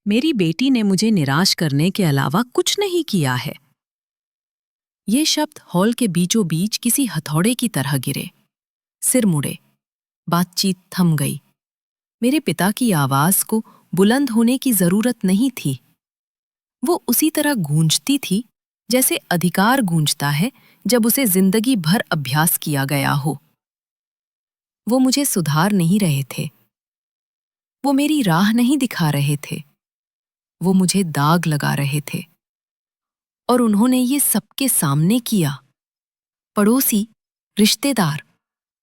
मेरी बेटी ने मुझे निराश करने के अलावा कुछ नहीं किया है। ये शब्द हॉल के बीचों बीच किसी हथौड़े की तरह गिरे। सिर मुड़े, बातचीत थम गई। मेरे पिता की आवाज को बुलंद होने की जरूरत नहीं थी। वो उसी तरह गूंजती थी जैसे अधिकार गूंजता है जब उसे जिंदगी भर अभ्यास किया गया हो। वो मुझे सुधार नहीं रहे थे। वो मेरी राह नहीं दिखा रहे थे। वो मुझे दाग लगा रहे थे। और उन्होंने ये सबके सामने किया। पड़ोसी, रिश्तेदार,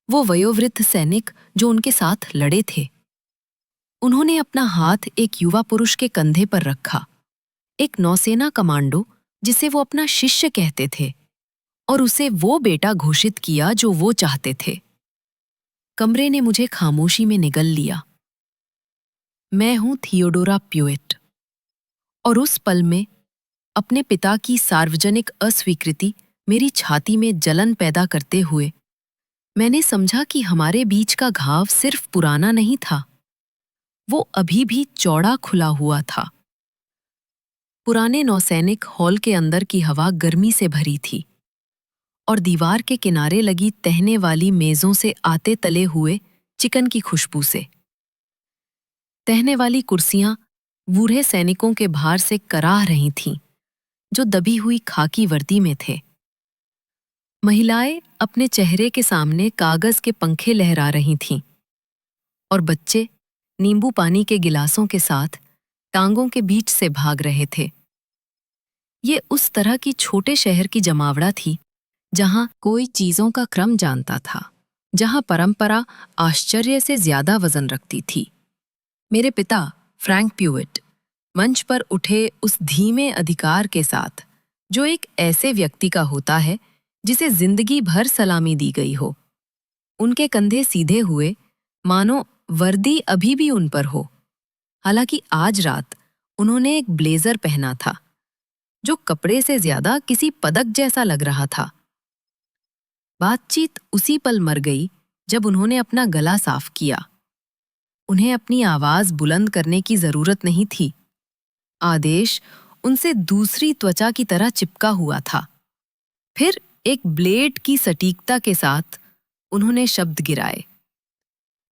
वो वयोवृद्ध सैनिक जो उनके साथ लड़े थे। उन्होंने अपना हाथ एक युवा पुरुष के कंधे पर रखा, एक नौसेना कमांडो जिसे वो अपना शिष्य कहते थे, और उसे वो बेटा घोषित किया जो वो चाहते थे। कमरे ने मुझे खामोशी में निगल लिया। मैं हूं थियोडोरा प्यूइट, और उस पल में अपने पिता की सार्वजनिक अस्वीकृति मेरी छाती में जलन पैदा करते हुए मैंने समझा कि हमारे बीच का घाव सिर्फ पुराना नहीं था, वो अभी भी चौड़ा खुला हुआ था। पुराने नौसैनिक हॉल के अंदर की हवा गर्मी से भरी थी, और दीवार के किनारे लगी तहने वाली मेजों से आते तले हुए चिकन की खुशबू से। तहने वाली कुर्सियां बूढ़े सैनिकों के भार से कराह रही थीं, जो दबी हुई खाकी वर्दी में थे। महिलाएं अपने चेहरे के सामने कागज के पंखे लहरा रही थीं, और बच्चे नींबू पानी के गिलासों के साथ टांगों के बीच से भाग रहे थे। ये उस तरह की छोटे शहर की जमावड़ा थी जहां कोई चीजों का क्रम जानता था, जहां परंपरा आश्चर्य से ज्यादा वजन रखती थी। मेरे पिता फ्रैंक प्यूइट मंच पर उठे उस धीमे अधिकार के साथ जो एक ऐसे व्यक्ति का होता है जिसे जिंदगी भर सलामी दी गई हो। उनके कंधे सीधे हुए, मानो वर्दी अभी भी उन पर हो। हालांकि आज रात उन्होंने एक ब्लेजर पहना था जो कपड़े से ज्यादा किसी पदक जैसा लग रहा था। बातचीत उसी पल मर गई जब उन्होंने अपना गला साफ किया। उन्हें अपनी आवाज बुलंद करने की जरूरत नहीं थी। आदेश उनसे दूसरी त्वचा की तरह चिपका हुआ था। फिर एक ब्लेड की सटीकता के साथ उन्होंने शब्द गिराए।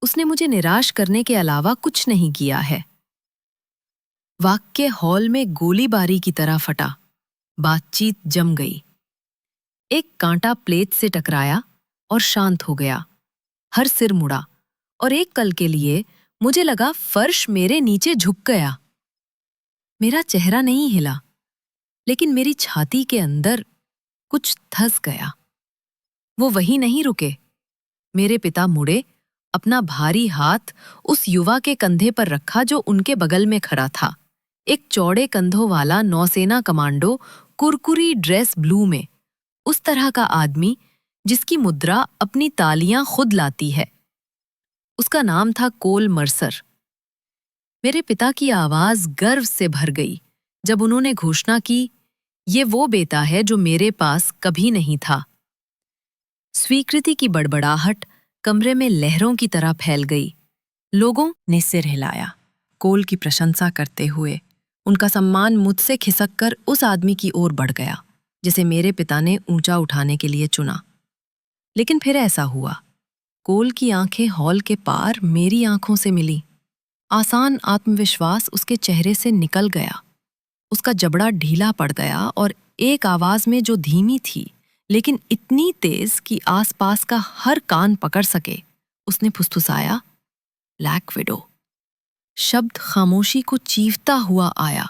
उसने मुझे निराश करने के अलावा कुछ नहीं किया है। वाक्य हॉल में गोलीबारी की तरह फटा। बातचीत जम गई। एक कांटा प्लेट से टकराया और शांत हो गया। हर सिर मुड़ा, और एक कल के लिए मुझे लगा फर्श मेरे नीचे झुक गया। मेरा चेहरा नहीं हिला, लेकिन मेरी छाती के अंदर कुछ धस गया। वो वहीं नहीं रुके। मेरे पिता मुड़े, अपना भारी हाथ उस युवा के कंधे पर रखा जो उनके बगल में खड़ा था। एक चौड़े कंधों वाला नौसेना कमांडो, कुरकुरी ड्रेस ब्लू में, उस तरह का आदमी जिसकी मुद्रा अपनी तालियां खुद लाती है। उसका नाम था कोल मर्सर। मेरे पिता की आवाज गर्व से भर गई जब उन्होंने घोषणा की, ये वो बेटा है जो मेरे पास कभी नहीं था। स्वीकृति की बड़बड़ाहट कमरे में लहरों की तरह फैल गई। लोगों ने सिर हिलाया, कोल की प्रशंसा करते हुए। उनका सम्मान मुझसे खिसक कर उस आदमी की ओर बढ़ गया जिसे मेरे पिता ने ऊंचा उठाने के लिए चुना। लेकिन फिर ऐसा हुआ। कोल की आंखें हॉल के पार मेरी आंखों से मिली। आसान आत्मविश्वास उसके चेहरे से निकल गया। उसका जबड़ा ढीला पड़ गया, और एक आवाज में जो धीमी थी लेकिन इतनी तेज कि आसपास का हर कान पकड़ सके, उसने फुसफुसाया, ब्लैक विडो। शब्द खामोशी को चीरता हुआ आया,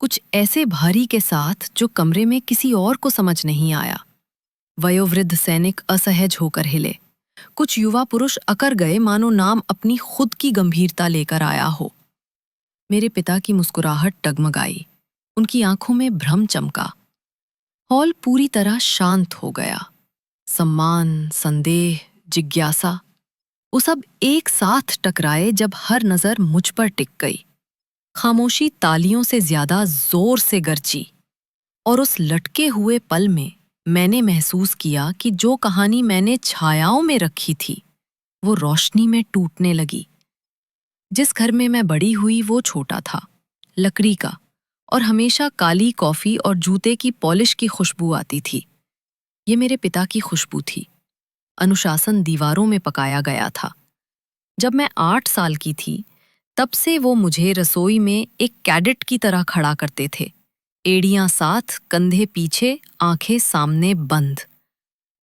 कुछ ऐसे भारी के साथ जो कमरे में किसी और को समझ नहीं आया। वयोवृद्ध सैनिक असहज होकर हिले। कुछ युवा पुरुष अकर गए, मानो नाम अपनी खुद की गंभीरता लेकर आया हो। मेरे पिता की मुस्कुराहट डगमगाई। उनकी आंखों में भ्रम चमका। हॉल पूरी तरह शांत हो गया। सम्मान, संदेह, जिज्ञासा, वो सब एक साथ टकराए जब हर नजर मुझ पर टिक गई। खामोशी तालियों से ज्यादा जोर से गरजी, और उस लटके हुए पल में मैंने महसूस किया कि जो कहानी मैंने छायाओं में रखी थी वो रोशनी में टूटने लगी। जिस घर में मैं बड़ी हुई वो छोटा था, लकड़ी का, और हमेशा काली कॉफी और जूते की पॉलिश की खुशबू आती थी। ये मेरे पिता की खुशबू थी। अनुशासन दीवारों में पकाया गया था। जब मैं 8 साल की थी, तब से वो मुझे रसोई में एक कैडेट की तरह खड़ा करते थे। एड़ियां साथ, कंधे पीछे, आंखें सामने बंद।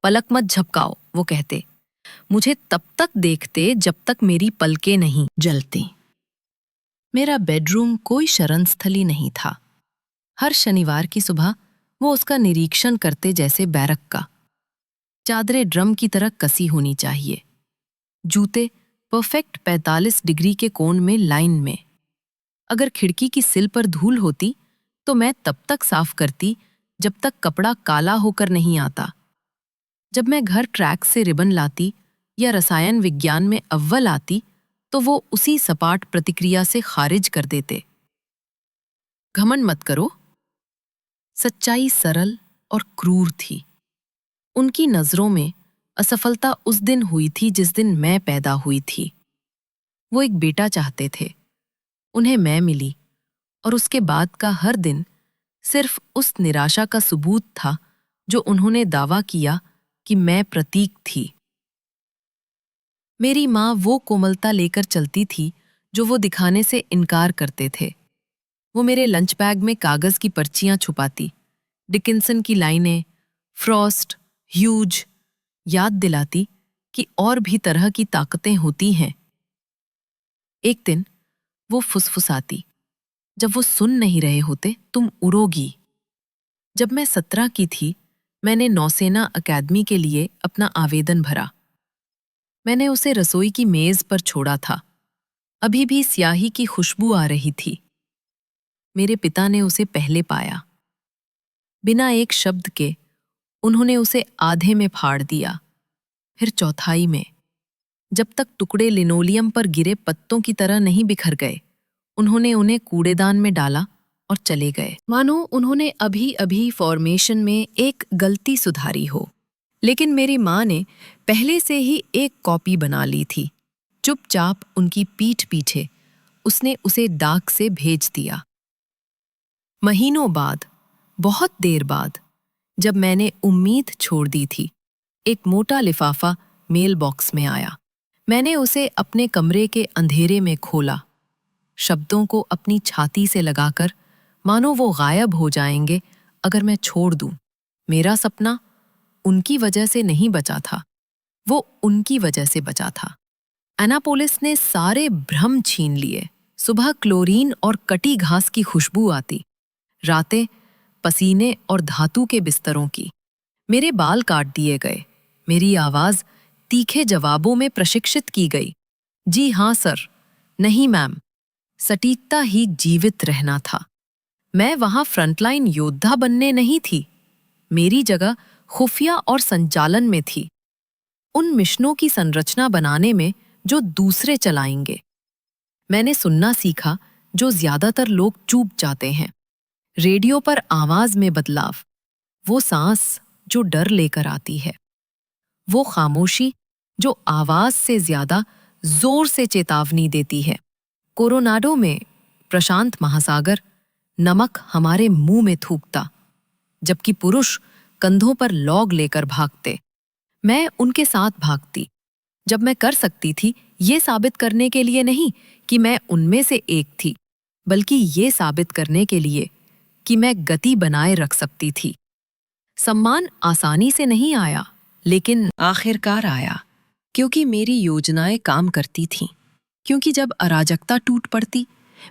पलक मत झपकाओ, वो कहते। मुझे तब तक देखते जब तक मेरी पलकें नहीं जलती। मेरा बेडरूम कोई शरणस्थली नहीं था। हर शनिवार की सुबह वो उसका निरीक्षण करते, जैसे बैरक का। चादरें ड्रम की तरह कसी होनी चाहिए, जूते परफेक्ट 45 डिग्री के कोण में लाइन में। अगर खिड़की की सिल पर धूल होती तो मैं तब तक साफ करती जब तक कपड़ा काला होकर नहीं आता। जब मैं घर ट्रैक से रिबन लाती या रसायन विज्ञान में अव्वल आती तो वो उसी सपाट प्रतिक्रिया से खारिज कर देते। घमंड मत करो। सच्चाई सरल और क्रूर थी। उनकी नजरों में असफलता उस दिन हुई थी जिस दिन मैं पैदा हुई थी। वो एक बेटा चाहते थे। उन्हें मैं मिली, और उसके बाद का हर दिन सिर्फ उस निराशा का सबूत था जो उन्होंने दावा किया कि मैं प्रतीक थी। मेरी माँ वो कोमलता लेकर चलती थी जो वो दिखाने से इनकार करते थे। वो मेरे लंच बैग में कागज की पर्चियां छुपाती, डिकिंसन की लाइनें, फ्रॉस्ट, ह्यूज, याद दिलाती कि और भी तरह की ताकतें होती हैं। एक दिन वो फुसफुसाती, जब वो सुन नहीं रहे होते, तुम उड़ोगी। जब मैं 17 की थी, मैंने नौसेना अकादमी के लिए अपना आवेदन भरा। मैंने उसे रसोई की मेज पर छोड़ा था। अभी भी स्याही की खुशबू आ रही थी। मेरे पिता ने उसे पहले पाया। बिना एक शब्द के उन्होंने उसे आधे में फाड़ दिया, फिर चौथाई में। जब तक टुकड़े लिनोलियम पर गिरे पत्तों की तरह नहीं बिखर गए, उन्होंने उन्हें कूड़ेदान में डाला और चले गए, मानो उन्होंने अभी अभी फॉर्मेशन में एक गलती सुधारी हो। लेकिन मेरी माँ ने पहले से ही एक कॉपी बना ली थी। चुपचाप उनकी पीठ पीछे उसने उसे डाक से भेज दिया। महीनों बाद, बहुत देर बाद, जब मैंने उम्मीद छोड़ दी थी, एक मोटा लिफाफा मेल बॉक्स में आया। मैंने उसे अपने कमरे के अंधेरे में खोला, शब्दों को अपनी छाती से लगाकर, मानो वो गायब हो जाएंगे अगर मैं छोड़ दूं। मेरा सपना उनकी वजह से नहीं बचा था, वो उनकी वजह से बचा था। एनापोलिस ने सारे भ्रम छीन लिए। सुबह क्लोरीन और कटी घास की खुशबू आती, रातें पसीने और धातु के बिस्तरों की। मेरे बाल काट दिए गए, मेरी आवाज तीखे जवाबों में प्रशिक्षित की गई। जी हाँ सर, नहीं मैम। सटीकता ही जीवित रहना था। मैं वहां फ्रंटलाइन योद्धा बनने नहीं थी। मेरी जगह खुफिया और संचालन में थी, उन मिशनों की संरचना बनाने में जो दूसरे चलाएंगे। मैंने सुनना सीखा जो ज्यादातर लोग चूक जाते हैं। रेडियो पर आवाज में बदलाव, वो सांस जो डर लेकर आती है, वो खामोशी जो आवाज से ज्यादा जोर से चेतावनी देती है। कोरोनाडो में प्रशांत महासागर नमक हमारे मुंह में थूकता, जबकि पुरुष कंधों पर लॉग लेकर भागते। मैं उनके साथ भागती जब मैं कर सकती थी, ये साबित करने के लिए नहीं कि मैं उनमें से एक थी, बल्कि ये साबित करने के लिए कि मैं गति बनाए रख सकती थी। सम्मान आसानी से नहीं आया, लेकिन आखिरकार आया, क्योंकि मेरी योजनाएं काम करती थीं। क्योंकि जब अराजकता टूट पड़ती,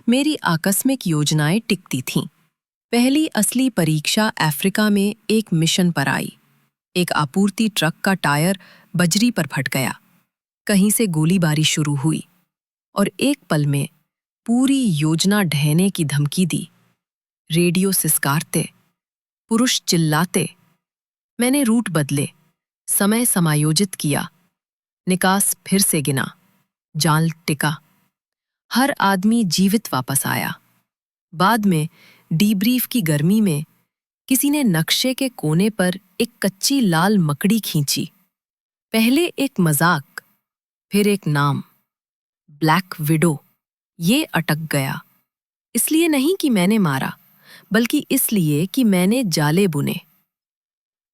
मेरी आकस्मिक योजनाएं टिकती थीं। पहली असली परीक्षा अफ्रीका में एक मिशन पर आई। एक आपूर्ति ट्रक का टायर बजरी पर फट गया। कहीं से गोलीबारी शुरू हुई और एक पल में पूरी योजना ढहने की धमकी दी। रेडियो सिसकारते, पुरुष चिल्लाते। मैंने रूट बदले, समय समायोजित किया, निकास फिर से गिना, जाल टिका। हर आदमी जीवित वापस आया। बाद में डीब्रीफ की गर्मी में किसी ने नक्शे के कोने पर एक कच्ची लाल मकड़ी खींची। पहले एक मजाक, फिर एक नाम, ब्लैक विडो। ये अटक गया। इसलिए नहीं कि मैंने मारा, बल्कि इसलिए कि मैंने जाले बुने।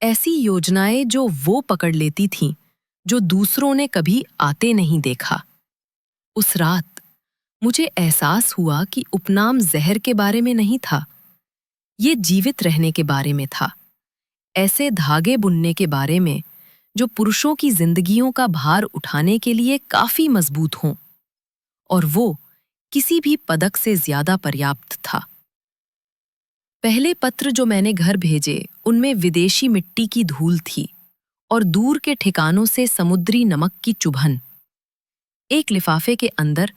ऐसी योजनाएं जो वो पकड़ लेती थीं, जो दूसरों ने कभी आते नहीं देखा। उस रात मुझे एहसास हुआ कि उपनाम जहर के बारे में नहीं था, ये जीवित रहने के बारे में था। ऐसे धागे बुनने के बारे में जो पुरुषों की जिंदगियों का भार उठाने के लिए काफी मजबूत हों, और वो किसी भी पदक से ज्यादा पर्याप्त था। पहले पत्र जो मैंने घर भेजे उनमें विदेशी मिट्टी की धूल थी और दूर के ठिकानों से समुद्री नमक की चुभन। एक लिफाफे के अंदर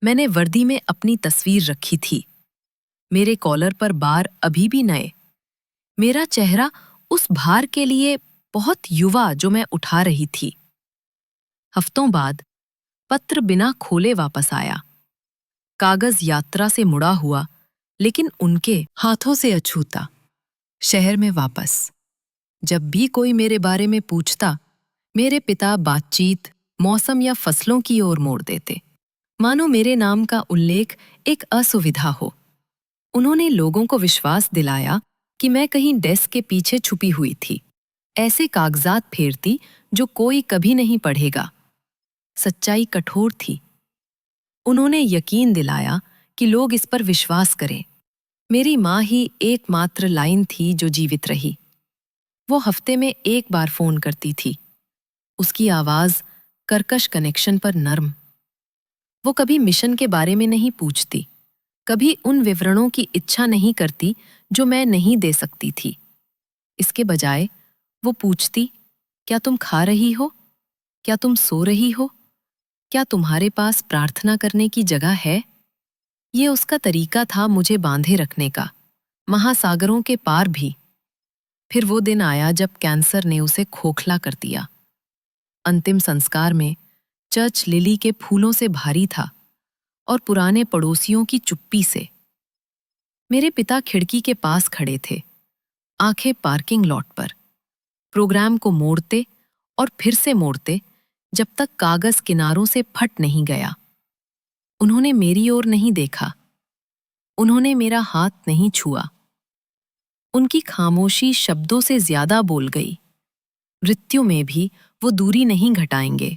मैंने वर्दी में अपनी तस्वीर रखी थी। मेरे कॉलर पर बार अभी भी नए। मेरा चेहरा उस भार के लिए बहुत युवा जो मैं उठा रही थी। हफ्तों बाद पत्र बिना खोले वापस आया। कागज यात्रा से मुड़ा हुआ, लेकिन उनके हाथों से अछूता। शहर में वापस। जब भी कोई मेरे बारे में पूछता, मेरे पिता बातचीत, मौसम या फसलों की ओर मोड़ देते, मानो मेरे नाम का उल्लेख एक असुविधा हो। उन्होंने लोगों को विश्वास दिलाया कि मैं कहीं डेस्क के पीछे छुपी हुई थी, ऐसे कागजात फेरती जो कोई कभी नहीं पढ़ेगा। सच्चाई कठोर थी। उन्होंने यकीन दिलाया कि लोग इस पर विश्वास करें। मेरी माँ ही एकमात्र लाइन थी जो जीवित रही। वो हफ्ते में एक बार फोन करती थी। उसकी आवाज कर्कश कनेक्शन पर नर्म। वो कभी मिशन के बारे में नहीं पूछती, कभी उन विवरणों की इच्छा नहीं करती जो मैं नहीं दे सकती थी। इसके बजाय वो पूछती, क्या तुम खा रही हो? क्या तुम सो रही हो? क्या तुम्हारे पास प्रार्थना करने की जगह है? ये उसका तरीका था मुझे बांधे रखने का, महासागरों के पार भी। फिर वो दिन आया जब कैंसर ने उसे खोखला कर दिया। अंतिम संस्कार में चर्च लिली के फूलों से भारी था और पुराने पड़ोसियों की चुप्पी से। मेरे पिता खिड़की के पास खड़े थे, आंखें पार्किंग लॉट पर, प्रोग्राम को मोड़ते और फिर से मोड़ते जब तक कागज किनारों से फट नहीं गया। उन्होंने मेरी ओर नहीं देखा, उन्होंने मेरा हाथ नहीं छुआ। उनकी खामोशी शब्दों से ज्यादा बोल गई। मृत्यु में भी वो दूरी नहीं घटाएंगे।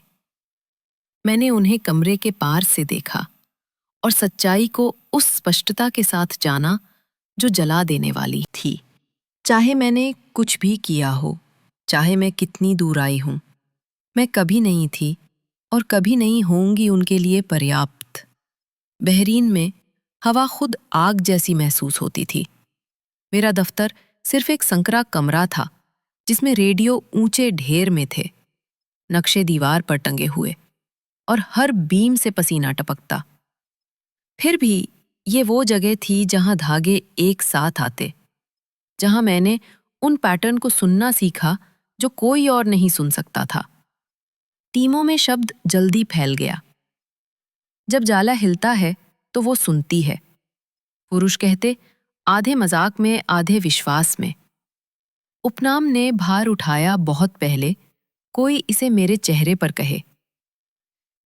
मैंने उन्हें कमरे के पार से देखा और सच्चाई को उस स्पष्टता के साथ जाना जो जला देने वाली थी। चाहे मैंने कुछ भी किया हो, चाहे मैं कितनी दूर आई हूं, मैं कभी नहीं थी और कभी नहीं होंगी उनके लिए पर्याप्त। बहरीन में हवा खुद आग जैसी महसूस होती थी। मेरा दफ्तर सिर्फ एक संकरा कमरा था जिसमें रेडियो ऊंचे ढेर में थे, नक्शे दीवार पर टंगे हुए और हर बीम से पसीना टपकता। फिर भी ये वो जगह थी जहां धागे एक साथ आते, जहां मैंने उन पैटर्न को सुनना सीखा जो कोई और नहीं सुन सकता था। टीमों में शब्द जल्दी फैल गया। जब जाला हिलता है तो वो सुनती है। पुरुष कहते, आधे मजाक में आधे विश्वास में। उपनाम ने भार उठाया बहुत पहले कोई इसे मेरे चेहरे पर कहे।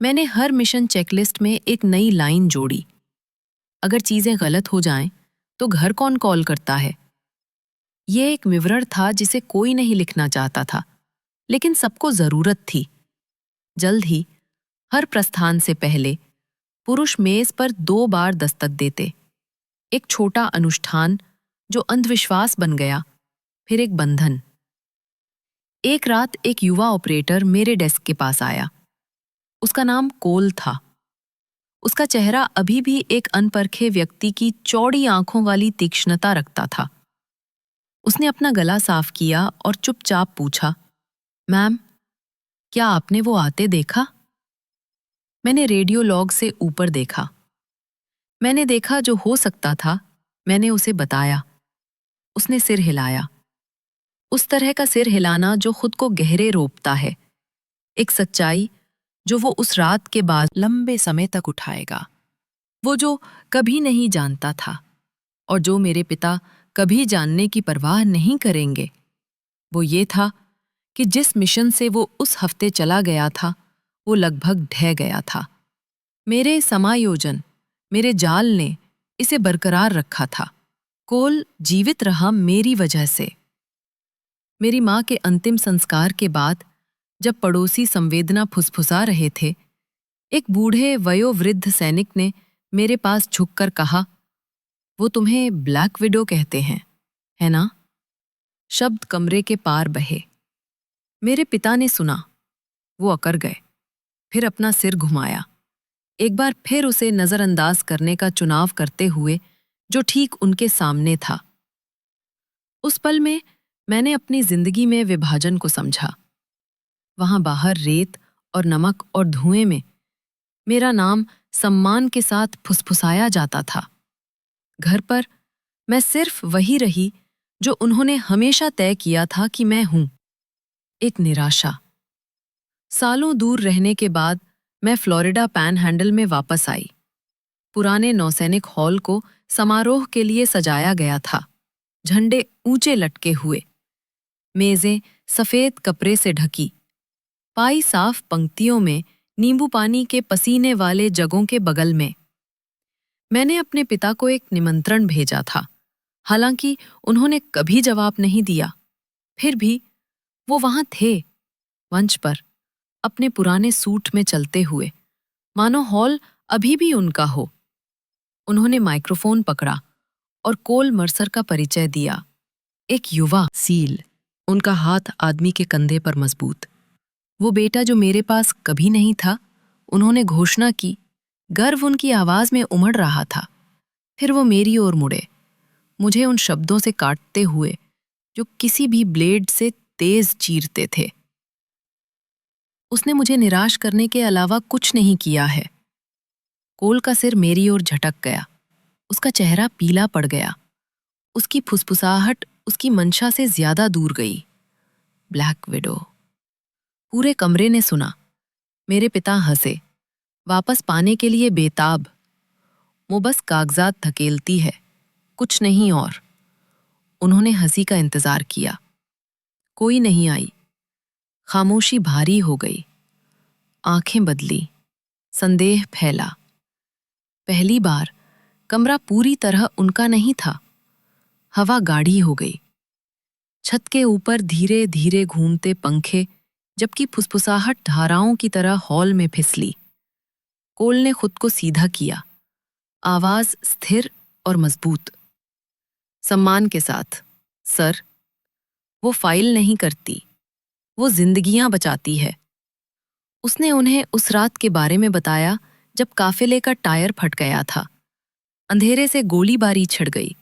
मैंने हर मिशन चेकलिस्ट में एक नई लाइन जोड़ी। अगर चीजें गलत हो जाएं, तो घर कौन कॉल करता है? ये एक विवरण था जिसे कोई नहीं लिखना चाहता था, लेकिन सबको जरूरत थी। जल्द ही, हर प्रस्थान से पहले, पुरुष मेज पर 2 बार दस्तक देते। एक छोटा अनुष्ठान जो अंधविश्वास बन गया, फिर एक बंधन। एक रात एक युवा ऑपरेटर मेरे डेस्क के पास आया। उसका नाम कोल था। उसका चेहरा अभी भी एक अनपरखे व्यक्ति की चौड़ी आंखों वाली तीक्ष्णता रखता था। उसने अपना गला साफ किया और चुपचाप पूछा, मैम, क्या आपने वो आते देखा? मैंने रेडियो लॉग से ऊपर देखा। मैंने देखा जो हो सकता था, मैंने उसे बताया। उसने सिर हिलाया। उस तरह का सिर हिलाना जो खुद को गहरे रोपता है। एक सच्चाई जो वो उस रात के बाद लंबे समय तक उठाएगा। वो जो कभी नहीं जानता था और जो मेरे पिता कभी जानने की परवाह नहीं करेंगे, वो ये था कि जिस मिशन से वो उस हफ्ते चला गया था, वो लगभग ढह गया था। मेरे समायोजन, मेरे जाल ने, इसे बरकरार रखा था। कोल जीवित रहा मेरी वजह से। मेरी माँ के अंतिम संस्कार के बाद जब पड़ोसी संवेदना फुसफुसा रहे थे, एक बूढ़े वयोवृद्ध सैनिक ने मेरे पास झुककर कहा, वो तुम्हें ब्लैक विडो कहते हैं, है ना? शब्द कमरे के पार बहे। मेरे पिता ने सुना। वो अकड़ गए, फिर अपना सिर घुमाया, एक बार फिर उसे नजरअंदाज करने का चुनाव करते हुए जो ठीक उनके सामने था। उस पल में मैंने अपनी जिंदगी में विभाजन को समझा। वहां बाहर रेत और नमक और धुएं में मेरा नाम सम्मान के साथ फुसफुसाया जाता था। घर पर मैं सिर्फ वही रही जो उन्होंने हमेशा तय किया था कि मैं हूं, एक निराशा। सालों दूर रहने के बाद मैं फ्लोरिडा पैनहैंडल में वापस आई। पुराने नौसैनिक हॉल को समारोह के लिए सजाया गया था, झंडे ऊंचे लटके हुए, मेजें सफेद कपड़े से ढकी, पाई साफ पंक्तियों में नींबू पानी के पसीने वाले जगों के बगल में। मैंने अपने पिता को एक निमंत्रण भेजा था, हालांकि उन्होंने कभी जवाब नहीं दिया। फिर भी वो वहां थे, मंच पर, अपने पुराने सूट में चलते हुए, मानो हॉल अभी भी उनका हो। उन्होंने माइक्रोफोन पकड़ा और कोल मर्सर का परिचय दिया, एक युवा सील, उनका हाथ आदमी के कंधे पर मजबूत। वो बेटा जो मेरे पास कभी नहीं था, उन्होंने घोषणा की। गर्व उनकी आवाज में उमड़ रहा था। फिर वो मेरी ओर मुड़े, मुझे उन शब्दों से काटते हुए जो किसी भी ब्लेड से तेज चीरते थे। उसने मुझे निराश करने के अलावा कुछ नहीं किया है। कोल का सिर मेरी ओर झटक गया, उसका चेहरा पीला पड़ गया, उसकी फुसफुसाहट उसकी मंशा से ज्यादा दूर गई। Black window. पूरे कमरे ने सुना। मेरे पिता हंसे, वापस पाने के लिए बेताब। वो बस कागजात धकेलती है, कुछ नहीं और। उन्होंने हंसी का इंतजार किया। कोई नहीं आई। खामोशी भारी हो गई। आंखें बदली, संदेह फैला। पहली बार कमरा पूरी तरह उनका नहीं था। हवा गाढ़ी हो गई। छत के ऊपर धीरे धीरे घूमते पंखे, जबकि फुसफुसाहट धाराओं की तरह हॉल में फिसली। कोल ने खुद को सीधा किया, आवाज स्थिर और मजबूत। सम्मान के साथ, सर। वो फाइल नहीं करती, वो जिंदगियां बचाती है। उसने उन्हें उस रात के बारे में बताया जब काफिले का टायर फट गया था। अंधेरे से गोलीबारी छिड़ गई।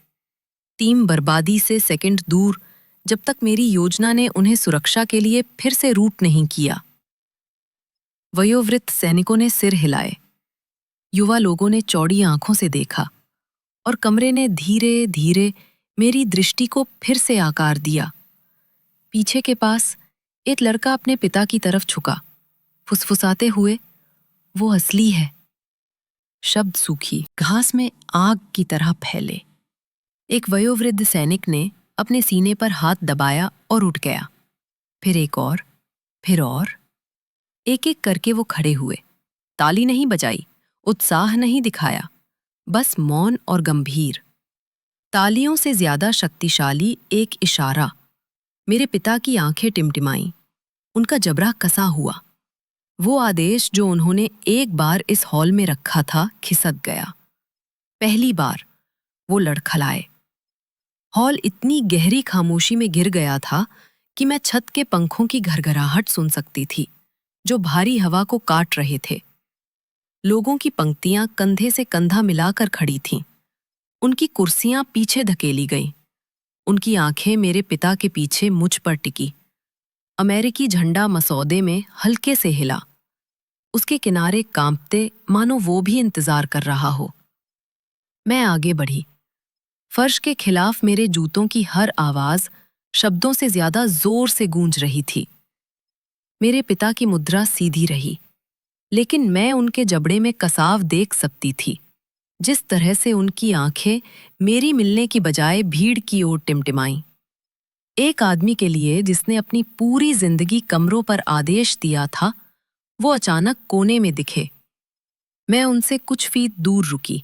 टीम बर्बादी से सेकंड दूर, जब तक मेरी योजना ने उन्हें सुरक्षा के लिए फिर से रूट नहीं किया। वयोवृद्ध सैनिकों ने सिर हिलाए। युवा लोगों ने चौड़ी आंखों से देखा और कमरे ने धीरे धीरे मेरी दृष्टि को फिर से आकार दिया। पीछे के पास एक लड़का अपने पिता की तरफ झुका, फुसफुसाते हुए, वो असली है। शब्द सूखी घास में आग की तरह फैले। एक वयोवृद्ध सैनिक ने अपने सीने पर हाथ दबाया और उठ गया। फिर एक और, फिर और। एक एक करके वो खड़े हुए। ताली नहीं बजाई, उत्साह नहीं दिखाया, बस मौन और गंभीर। तालियों से ज्यादा शक्तिशाली एक इशारा। मेरे पिता की आंखें टिमटिमाईं, उनका जबड़ा कसा हुआ। वो आदेश जो उन्होंने एक बार इस हॉल में रखा था खिसक गया। पहली बार वो लड़खड़ाए। हॉल इतनी गहरी खामोशी में गिर गया था कि मैं छत के पंखों की घरघराहट सुन सकती थी, जो भारी हवा को काट रहे थे। लोगों की पंक्तियां कंधे से कंधा मिलाकर खड़ी थीं। उनकी कुर्सियां पीछे धकेली गईं। उनकी आंखें मेरे पिता के पीछे मुझ पर टिकी। अमेरिकी झंडा मसौदे में हल्के से हिला। उसके किनारे कांपते, मानो वो भी इंतजार कर रहा हो। मैं आगे बढ़ी। फर्श के खिलाफ मेरे जूतों की हर आवाज शब्दों से ज्यादा जोर से गूंज रही थी। मेरे पिता की मुद्रा सीधी रही, लेकिन मैं उनके जबड़े में कसाव देख सकती थी। जिस तरह से उनकी आंखें मेरी मिलने की बजाय भीड़ की ओर टिमटिमाईं। एक आदमी के लिए जिसने अपनी पूरी जिंदगी कमरों पर आदेश दिया था, वो अचानक कोने में दिखे। मैं उनसे कुछ फीट दूर रुकी।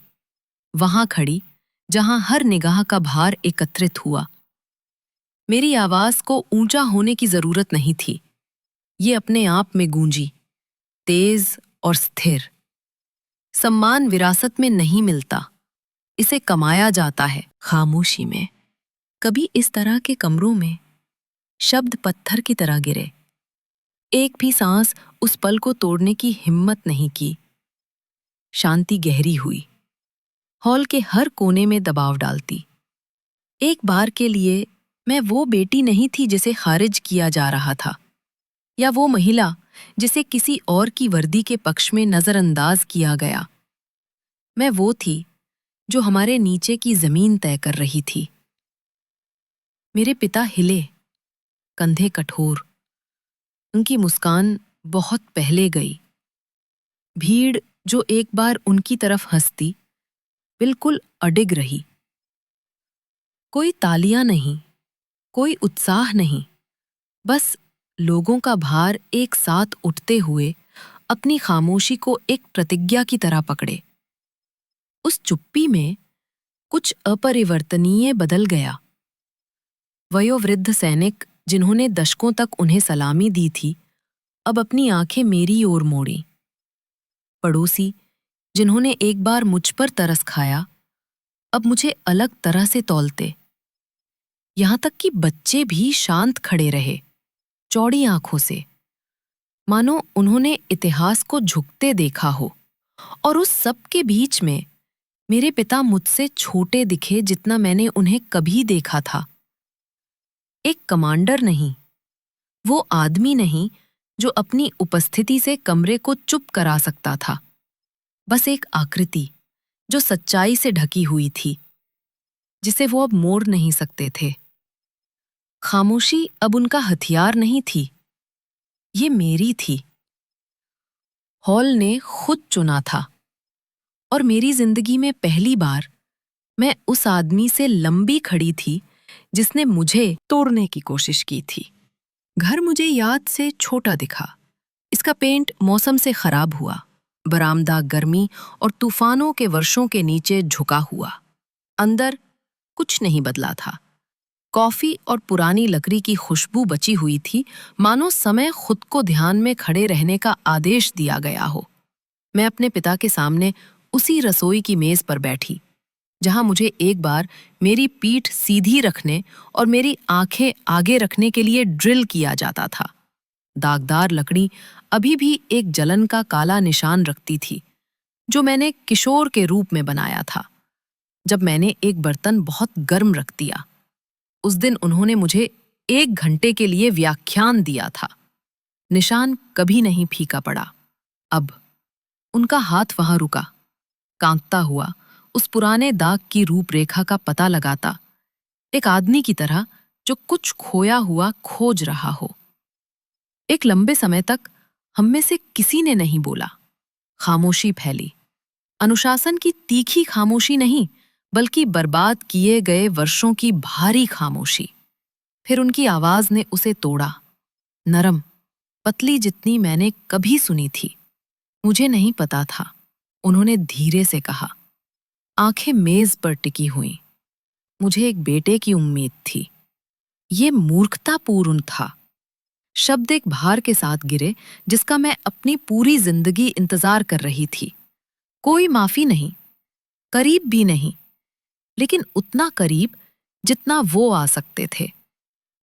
वहां खड़ी जहां हर निगाह का भार एकत्रित हुआ। मेरी आवाज को ऊंचा होने की जरूरत नहीं थी। ये अपने आप में गूंजी, तेज और स्थिर। सम्मान विरासत में नहीं मिलता, इसे कमाया जाता है खामोशी में। कभी इस तरह के कमरों में शब्द पत्थर की तरह गिरे। एक भी सांस उस पल को तोड़ने की हिम्मत नहीं की। शांति गहरी हुई, हॉल के हर कोने में दबाव डालती। एक बार के लिए मैं वो बेटी नहीं थी जिसे खारिज किया जा रहा था, या वो महिला जिसे किसी और की वर्दी के पक्ष में नजरअंदाज किया गया। मैं वो थी जो हमारे नीचे की जमीन तय कर रही थी। मेरे पिता हिले, कंधे कठोर। उनकी मुस्कान बहुत पहले गई। भीड़ जो एक बार उनकी तरफ हंसती, बिल्कुल अडिग रही। कोई तालियां नहीं, कोई उत्साह नहीं, बस लोगों का भार एक साथ उठते हुए अपनी खामोशी को एक प्रतिज्ञा की तरह पकड़े। उस चुप्पी में कुछ अपरिवर्तनीय बदल गया। वयोवृद्ध सैनिक जिन्होंने दशकों तक उन्हें सलामी दी थी, अब अपनी आंखें मेरी ओर मोड़ी। पड़ोसी जिन्होंने एक बार मुझ पर तरस खाया, अब मुझे अलग तरह से तौलते। यहां तक कि बच्चे भी शांत खड़े रहे, चौड़ी आंखों से, मानो उन्होंने इतिहास को झुकते देखा हो। और उस सब के बीच में मेरे पिता मुझसे छोटे दिखे जितना मैंने उन्हें कभी देखा था। एक कमांडर नहीं, वो आदमी नहीं जो अपनी उपस्थिति से कमरे को चुप करा सकता था। बस एक आकृति जो सच्चाई से ढकी हुई थी, जिसे वो अब मोड़ नहीं सकते थे। खामोशी अब उनका हथियार नहीं थी, ये मेरी थी। हॉल ने खुद चुना था, और मेरी जिंदगी में पहली बार मैं उस आदमी से लंबी खड़ी थी जिसने मुझे तोड़ने की कोशिश की थी। घर मुझे याद से छोटा दिखा। इसका पेंट मौसम से खराब हुआ, बरामदा गर्मी और तूफानों के वर्षों के नीचे झुका हुआ। अंदर कुछ नहीं बदला था। कॉफी और पुरानी लकड़ी की खुशबू बची हुई थी, मानो समय खुद को ध्यान में खड़े रहने का आदेश दिया गया हो। मैं अपने पिता के सामने उसी रसोई की मेज पर बैठी, जहां मुझे एक बार मेरी पीठ सीधी रखने और मेरी आंखें आगे रखने के लिए ड्रिल किया जाता था। दागदार लकड़ी अभी भी एक जलन का काला निशान रखती थी, जो मैंने किशोर के रूप में बनाया था, जब मैंने एक बर्तन बहुत गर्म रख दिया। उस दिन उन्होंने मुझे 1 घंटे के लिए व्याख्यान दिया था। निशान कभी नहीं फीका पड़ा। अब उनका हाथ वहां रुका, कांपता हुआ, उस पुराने दाग की रूपरेखा का पता लगाता, एक आदमी की तरह जो कुछ खोया हुआ खोज रहा हो। एक लंबे समय तक हम में से किसी ने नहीं बोला। खामोशी फैली, अनुशासन की तीखी खामोशी नहीं, बल्कि बर्बाद किए गए वर्षों की भारी खामोशी। फिर उनकी आवाज ने उसे तोड़ा, नरम, पतली जितनी मैंने कभी सुनी थी। मुझे नहीं पता था, उन्होंने धीरे से कहा। आंखें मेज पर टिकी हुईं। मुझे एक बेटे की उम्मीद थी। ये मूर्खतापूर्ण था। शब्द एक भार के साथ गिरे जिसका मैं अपनी पूरी जिंदगी इंतजार कर रही थी। कोई माफी नहीं, करीब भी नहीं, लेकिन उतना करीब जितना वो आ सकते थे।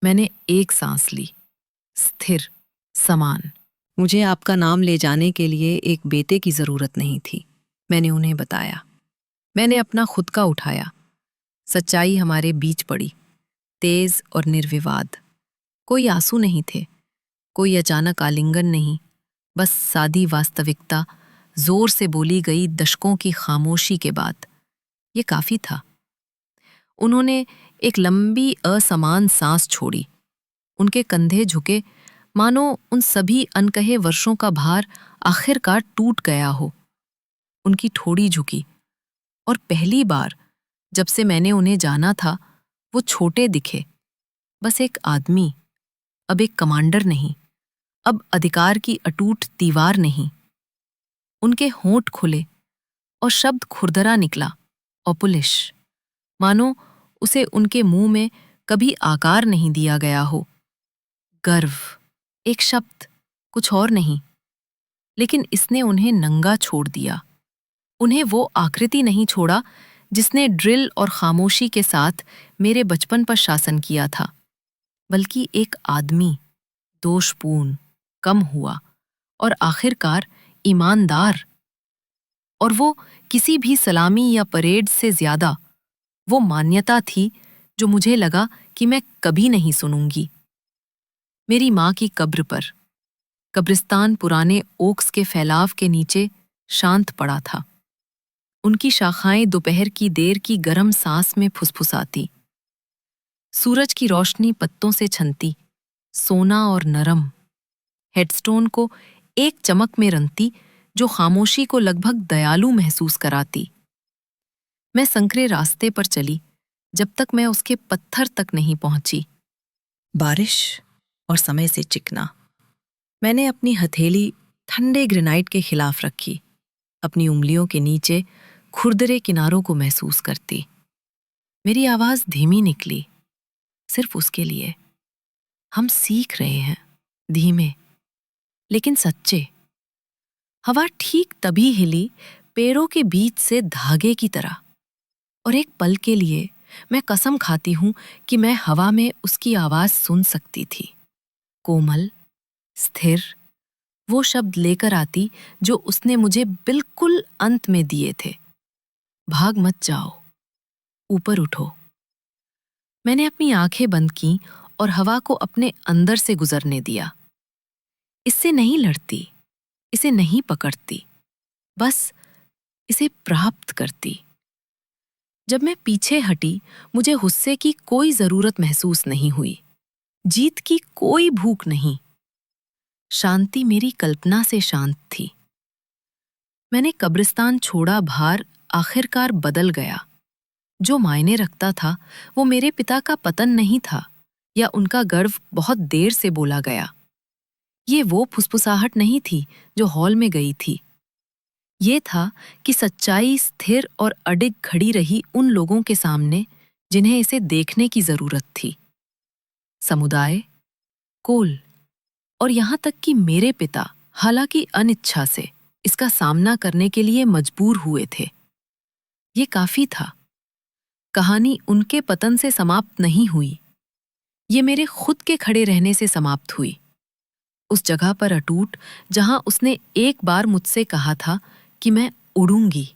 मैंने एक सांस ली, स्थिर, समान। मुझे आपका नाम ले जाने के लिए एक बेटे की जरूरत नहीं थी, मैंने उन्हें बताया। मैंने अपना खुद का उठाया। सच्चाई हमारे बीच पड़ी, तेज और निर्विवाद। कोई आंसू नहीं थे, कोई अचानक आलिंगन नहीं, बस सादी वास्तविकता, जोर से बोली गई दशकों की खामोशी के बाद। ये काफी था। उन्होंने एक लंबी असमान सांस छोड़ी। उनके कंधे झुके, मानो उन सभी अनकहे वर्षों का भार आखिरकार टूट गया हो। उनकी ठोड़ी झुकी, और पहली बार जब से मैंने उन्हें जाना था, वो छोटे दिखे। बस एक आदमी, अब एक कमांडर नहीं, अब अधिकार की अटूट दीवार नहीं। उनके होंठ खुले और शब्द खुरदरा निकला, ऑपुलिश, मानो उसे उनके मुंह में कभी आकार नहीं दिया गया हो। गर्व, एक शब्द, कुछ और नहीं। लेकिन इसने उन्हें नंगा छोड़ दिया। उन्हें वो आकृति नहीं छोड़ा जिसने ड्रिल और खामोशी के साथ मेरे बचपन पर शासन किया था, बल्कि एक आदमी, दोषपूर्ण, कम हुआ और आखिरकार ईमानदार। और वो किसी भी सलामी या परेड से ज्यादा वो मान्यता थी जो मुझे लगा कि मैं कभी नहीं सुनूंगी। मेरी माँ की कब्र पर कब्रिस्तान पुराने ओक्स के फैलाव के नीचे शांत पड़ा था। उनकी शाखाएं दोपहर की देर की गर्म सांस में फुसफुसाती। सूरज की रोशनी पत्तों से छनती, सोना और नरम, हेडस्टोन को एक चमक में रंगती जो खामोशी को लगभग दयालु महसूस कराती। मैं संकरे रास्ते पर चली जब तक मैं उसके पत्थर तक नहीं पहुंची। बारिश और समय से चिकना। मैंने अपनी हथेली ठंडे ग्रेनाइट के खिलाफ रखी, अपनी उंगलियों के नीचे खुरदरे किनारों को महसूस करती। मेरी आवाज धीमी निकली, सिर्फ उसके लिए। हम सीख रहे हैं, धीमे लेकिन सच्चे। हवा ठीक तभी हिली, पेड़ों के बीच से धागे की तरह, और एक पल के लिए मैं कसम खाती हूं कि मैं हवा में उसकी आवाज सुन सकती थी। कोमल, स्थिर, वो शब्द लेकर आती जो उसने मुझे बिल्कुल अंत में दिए थे। भाग मत जाओ, ऊपर उठो। मैंने अपनी आंखें बंद की और हवा को अपने अंदर से गुजरने दिया। इससे नहीं लड़ती, इसे नहीं पकड़ती, बस इसे प्राप्त करती। जब मैं पीछे हटी, मुझे गुस्से की कोई जरूरत महसूस नहीं हुई, जीत की कोई भूख नहीं। शांति मेरी कल्पना से शांत थी। मैंने कब्रिस्तान छोड़ा, भार आखिरकार बदल गया। जो मायने रखता था वो मेरे पिता का पतन नहीं था या उनका गर्व बहुत देर से बोला गया। ये वो फुसफुसाहट नहीं थी जो हॉल में गई थी। ये था कि सच्चाई स्थिर और अडिग खड़ी रही उन लोगों के सामने जिन्हें इसे देखने की जरूरत थी। समुदाय, कोल, और यहाँ तक कि मेरे पिता, हालांकि अनिच्छा से, इसका सामना करने के लिए मजबूर हुए थे। ये काफी था। कहानी उनके पतन से समाप्त नहीं हुई, ये मेरे खुद के खड़े रहने से समाप्त हुई। उस जगह पर अटूट जहां उसने एक बार मुझसे कहा था कि मैं उड़ूंगी।